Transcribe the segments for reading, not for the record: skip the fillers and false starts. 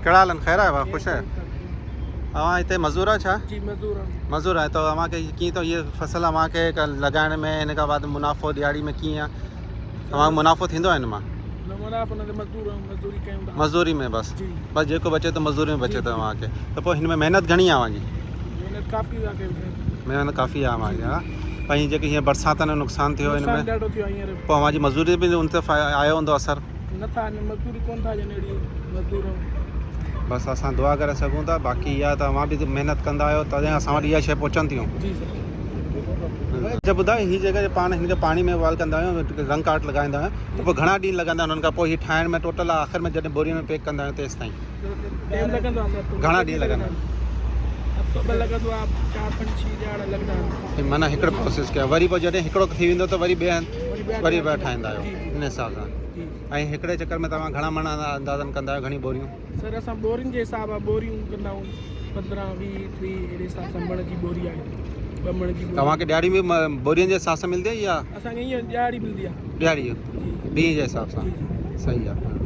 कहिड़ा हाल आहिनि? ख़ैरु आहे वाह, ख़ुशि आहे? अवां हिते मज़ूर छा? जी मज़दूर मज़ूर आहे त अव्हांखे कीअं थो इहे फसल अव्हांखे लॻाइण में, हिन खां बाद मुनाफ़ो ॾियारी में कीअं आहे? तव्हांखे मुनाफ़ो थींदो आहे हिन मां? मज़दूरी कयूं था मज़दूरी में बसि जी बसि जेको बचे त मज़दूरी में बचे जी, थो जी। तव्हांखे। त पोइ हिन में महिनत घणी आहे अव्हांजी? महिनत काफ़ी था कयूं महिनत काफ़ी आहे अव्हांजी। हा पंहिंजी जेकी हीअं बरसाति में नुक़सानु थियो हिन नुक़सानु में, ॾाढो थियो आहे हींअर पोइ अव्हांजी मज़दूरी बि उन ते आयो हूंदो असरु? नथा अञा मज़दूरी कोन था ॾियनि अहिड़ी मज़दूर बसि असां दुआ करे सघूं था। बाक़ी इहा तव्हां बि महिनत कंदा आहियो तॾहिं असां वटि इहा शइ पहुचनि थियूं। जी सर जब ॿुधायो हीअ जॻह पाण हिनखे पाणी में बॉइल कंदा आहियूं, रंग काट लॻाईंदा आहियूं, त पोइ घणा ॾींहं लॻंदा आहिनि हुननि खां पोइ हीअ ठाहिण में? टोटल आख़िर में जॾहिं बोरीअ में पैक कंदा आहियूं तेसि ताईं टाइम लॻंदो आहे सर घणा ॾींहं लॻंदा हफ़्तो ॿ लॻंदो आहे 4-5 ॾियारा लॻंदा आहिनि आहिनि? माना हिकिड़ो प्रोसेस कयो, वरी पोइ जॾहिं हिकिड़ो थी वेंदो त वरी ॿिए वरी ॿिया ठाहींदा आहियो जी, जी। इन हिसाब सां। जी ऐं हिकिड़े चकर में तव्हां घणा मण अंदाज़न कंदा आहियो, घणी बोरियूं? सर असां बोरियुनि जे हिसाब आहे बोरियूं कंदा आहियूं 15-20-30 अहिड़े हिसाब सां मण जी बोरी आहे 2 मण जी बोरी तव्हांखे ॾियारी में बोरियुनि जे हिसाब सां मिलंदी आहे या असांखे ईअं ॾियारी मिलंदी आहे ॾियारी जी ॾींहं जे हिसाब सां? जी जी सही आहे।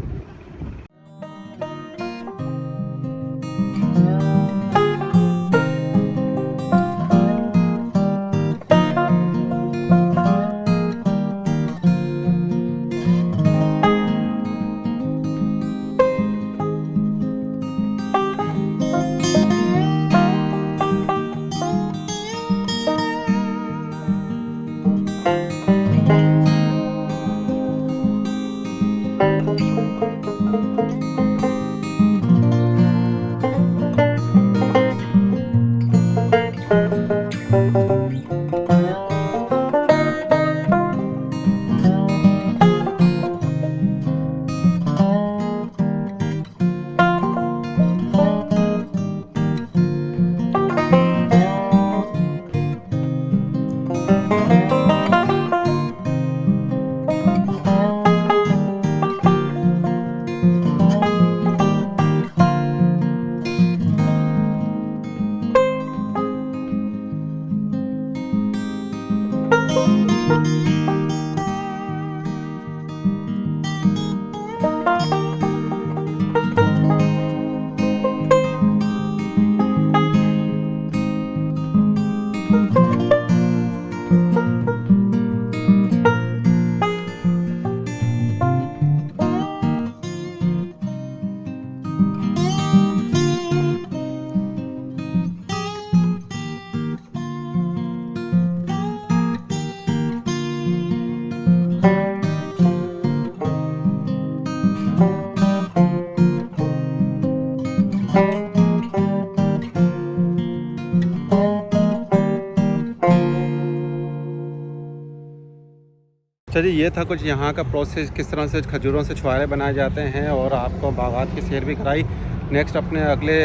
चलिए ये था कुछ यहाँ का प्रोसेस, किस तरह से खजूरों से छुहारे बनाए जाते हैं, और आपको बागात की सैर भी कराई। नेक्स्ट अपने अगले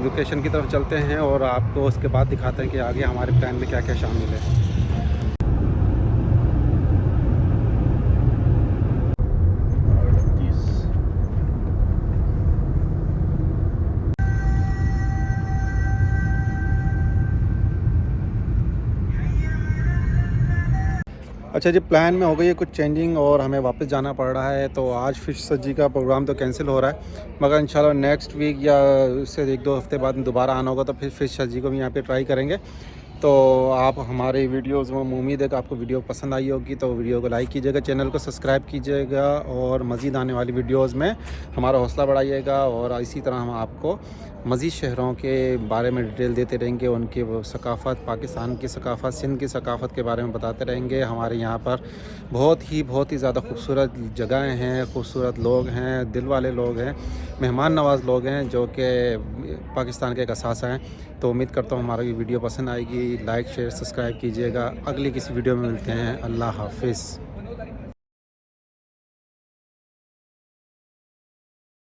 लोकेशन की तरफ चलते हैं और आपको उसके बाद दिखाते हैं कि आगे हमारे प्लान में क्या क्या शामिल है। अच्छा जी, प्लान में हो गई है कुछ चेंजिंग और हमें वापस जाना पड़ रहा है। तो आज फिश सब्जी का प्रोग्राम तो कैंसिल हो रहा है, मगर इंशाल्लाह नेक्स्ट वीक या उससे 1-2 हफ्ते बाद दोबारा आना होगा तो फिर फिश सब्जी को भी यहाँ पे ट्राई करेंगे। तो आप हमारे वीडियोज़ में उम्मीद है कि आपको वीडियो पसंद आई होगी, तो वीडियो को लाइक कीजिएगा, चैनल को सब्सक्राइब कीजिएगा और मज़ीद आने वाली वीडियोज़ में हमारा हौसला बढ़ाइएगा। और इसी तरह हम आपको मज़ीद शहरों के बारे में डिटेल देते रहेंगे, उनकी वो सकाफ़त, पाकिस्तान की सकाफ़त, सिंध की सकाफ़त के बारे में बताते रहेंगे। हमारे यहाँ पर बहुत ही ज़्यादा खूबसूरत जगहें हैं, खूबसूरत लोग हैं, दिल वाले लोग हैं, मेहमान नवाज़ लोग हैं, जो कि पाकिस्तान के एक असासा हैं। तो उम्मीद करता हूँ हमारी वीडियो पसंद आएगी। लाइक शेयर सब्सक्राइब कीजिएगा। अगली किसी वीडियो में मिलते हैं। अल्लाह हाफ़िज़।